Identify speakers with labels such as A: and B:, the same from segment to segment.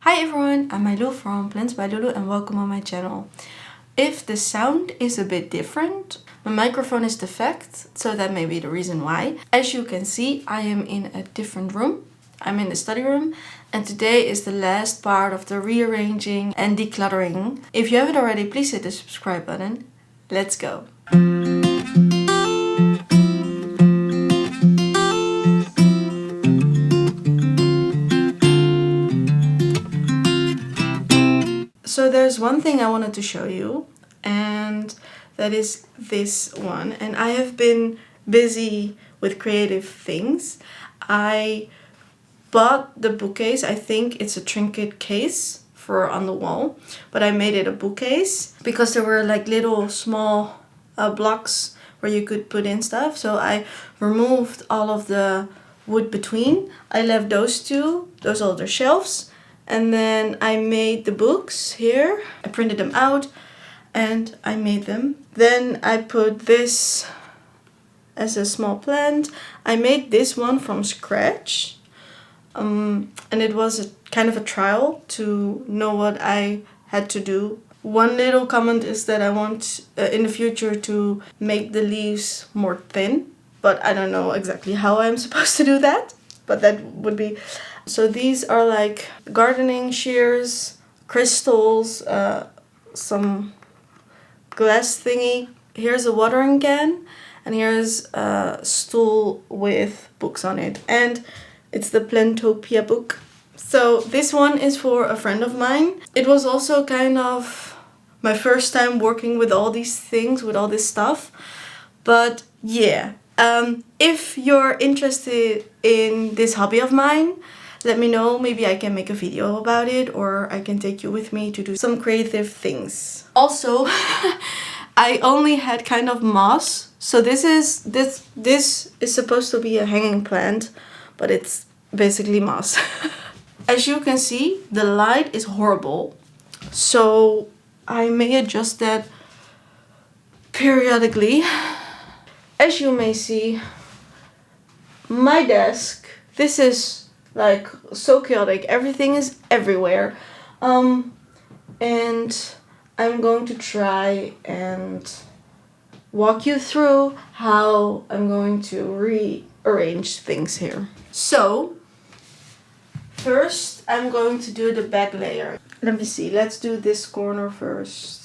A: Hi everyone, I'm Lulu from Plants by Lulu and welcome on my channel. If the sound is a bit different, my microphone is defect, so that may be the reason why. As you can see, I am in a different room. I'm in the study room and today is the last part of the rearranging and decluttering. If you haven't already, please hit the subscribe button. Let's go. So there's one thing I wanted to show you, and that is this one. And I have been busy with creative things. I bought the bookcase. I think it's a trinket case for on the wall, but I made it a bookcase because there were like little small blocks where you could put in stuff. So I removed all of the wood between. I left those two. Those are the shelves. And then I made the books here. I printed them out and I made them. Then I put this as a small plant. I made this one from scratch. And it was a kind of a trial to know what I had to do. One little comment is that I want in the future to make the leaves more thin, but I don't know exactly how I'm supposed to do that, but that would be. So these are like gardening shears, crystals, some glass thingy. Here's a watering can, and here's a stool with books on it. And it's the Plantopia book. So this one is for a friend of mine. It was also kind of my first time working with all these things, with all this stuff. But yeah, if you're interested in this hobby of mine, let me know. Maybe I can make a video about it, or I can take you with me to do some creative things. Also, I only had kind of moss. So this is supposed to be a hanging plant, but it's basically moss. As you can see, the light is horrible. So I may adjust that periodically. As you may see, my desk, this is like so chaotic. Everything is everywhere. And I'm going to try and walk you through how I'm going to rearrange things here. So first I'm going to do the back layer. Let me see, let's do this corner first.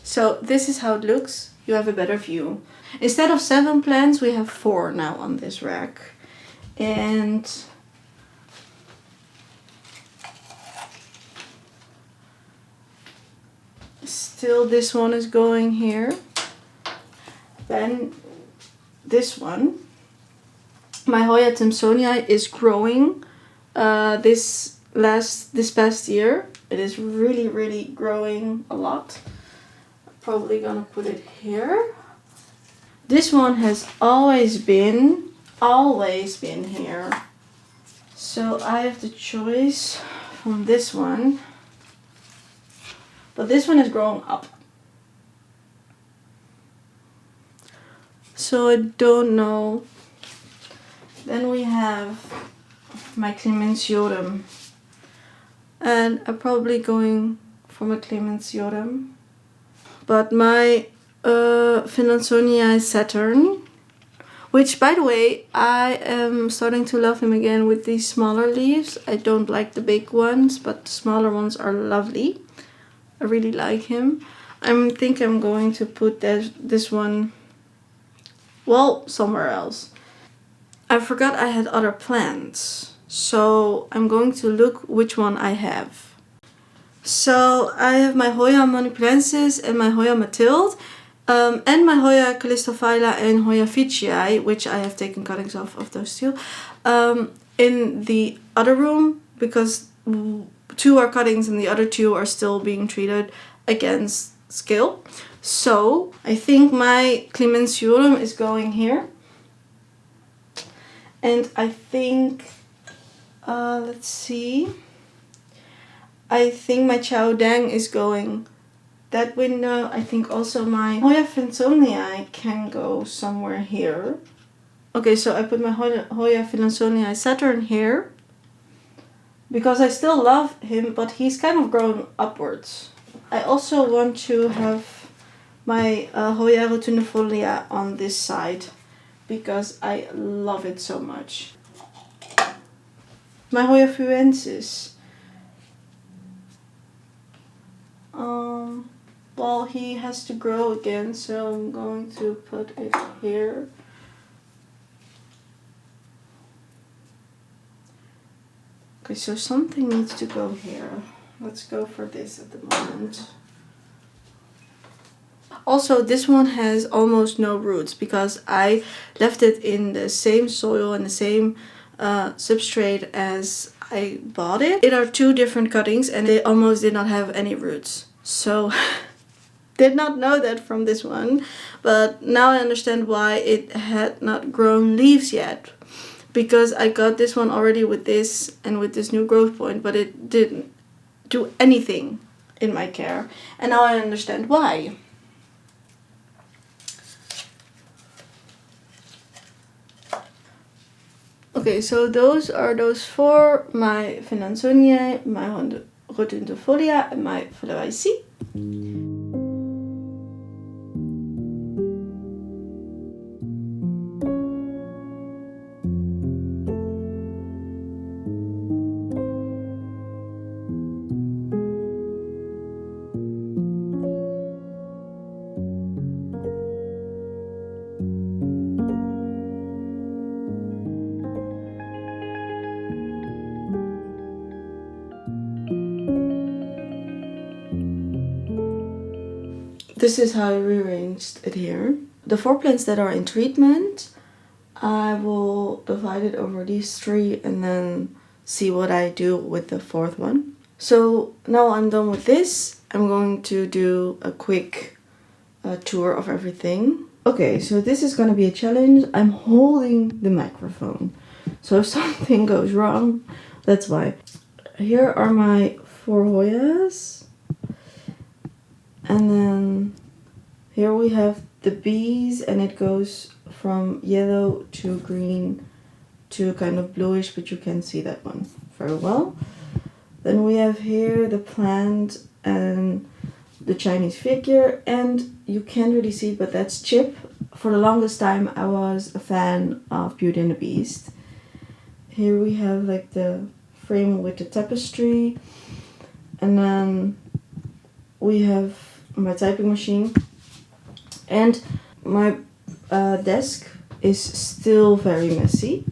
A: So this is how it looks. You have a better view. Instead of 7 plants, we have 4 now on this rack. And still this one is going here. Then this one. My Hoya Thomsonii is growing this past year. It is really growing a lot. I'm probably gonna put it here. This one has always been here. So I have the choice from this one. But this one is growing up. So I don't know. Then we have my Clemensiorum. And I'm probably going for my Clemensiorum. But my Finansonii Saturn, which by the way, I am starting to love him again with these smaller leaves. I don't like the big ones, but the smaller ones are lovely. I really like him. I think I'm going to put this one, well, somewhere else. I forgot I had other plants, so I'm going to look which one I have. So I have my Hoya Moniplensis and my Hoya Mathilde, and my Hoya Callistophylla and Hoya Ficii, which I have taken cuttings off of those two, in the other room, because 2 are cuttings and the other 2 are still being treated against scale. So I think my Clemensiorum is going here. And I think, let's see, I think my Chow Dang is going that window. I think also my Hoya Finansonii can go somewhere here. Okay, so I put my Hoya Finansonii Saturn here, because I still love him, but he's kind of grown upwards. I also want to have my Hoya Rotundifolia on this side, because I love it so much. My Hoya Fuensis. Well, he has to grow again, so I'm going to put it here. Okay, so something needs to go here. Let's go for this at the moment. Also, this one has almost no roots because I left it in the same soil and the same substrate as I bought it. It are 2 different cuttings and they almost did not have any roots. So, did not know that from this one. But now I understand why it had not grown leaves yet. Because I got this one already with this and with this new growth point, but it didn't do anything in my care. And now I understand why. Okay, so those are those 4, my Finansonii, my Rotundifolia, and my Phloaceae. This is how I rearranged it here. The 4 plants that are in treatment, I will divide it over these 3 and then see what I do with the 4th one. So now I'm done with this. I'm going to do a quick tour of everything. Okay, so this is going to be a challenge. I'm holding the microphone. So if something goes wrong, that's why. Here are my 4 Hoyas. And then here we have the bees, and it goes from yellow to green to kind of bluish, but you can see that one very well. Then we have here the plant and the Chinese figure, and you can't really see it, but that's Chip. For the longest time I was a fan of Beauty and the Beast. Here we have like the frame with the tapestry, and then we have my typing machine. And my desk is still very messy.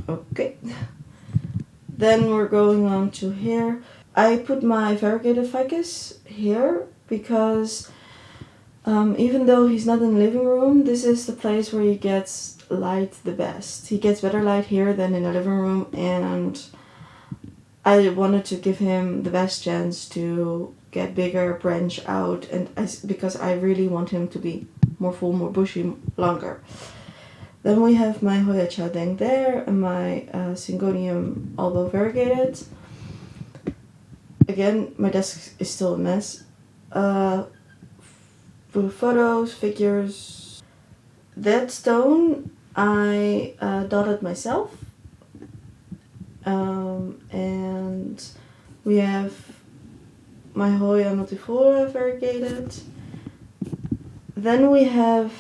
A: Okay. Then we're going on to here. I put my variegated ficus here because even though he's not in the living room, this is the place where he gets light the best. He gets better light here than in the living room, and I wanted to give him the best chance to get bigger, branch out, and because I really want him to be more full, more bushy, longer. Then we have my Hoya Chowdeng there and my Syngonium elbow variegated. Again, my desk is still a mess. Photos, figures. That stone I dotted myself. And we have my Hoya multiflora variegated. Then we have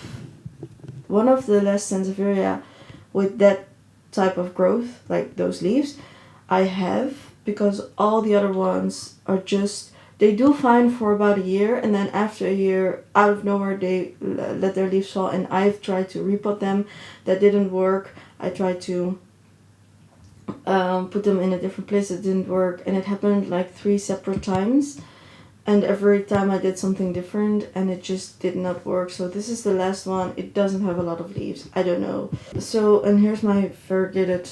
A: one of the less Sansevieria with that type of growth, like those leaves. I have, because all the other ones are just, they do fine for about a year, and then after a year, out of nowhere, they let their leaves fall, and I've tried to repot them. That didn't work. I tried to put them in a different place. It didn't work, and it happened like 3 separate times. And every time I did something different and it just did not work. So this is the last one. It doesn't have a lot of leaves. I don't know. So, and here's my variegated,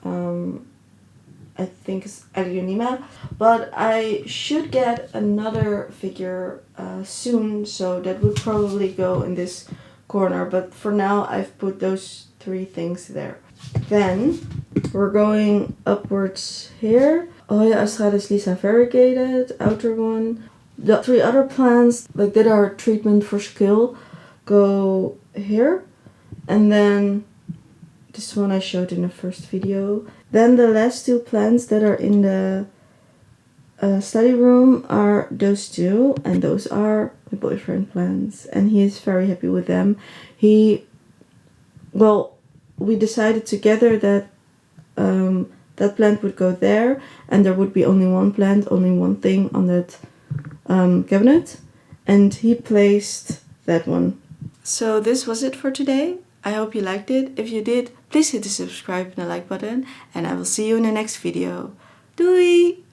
A: I think it's Alionima. But I should get another figure soon. So that would probably go in this corner. But for now, I've put those 3 things there. Then we're going upwards here. Hoya Australis Lisa variegated, outer one. The 3 other plants, like that are treatment for skill, go here. And then this one I showed in the first video. Then the last 2 plants that are in the study room are those 2. And those are my boyfriend plants. And he is very happy with them. We decided together that that plant would go there, and there would be only one plant, only one thing on that cabinet, and he placed that one. So this was it for today. I hope you liked it. If you did, please hit the subscribe and the like button, and I will see you in the next video. Doei!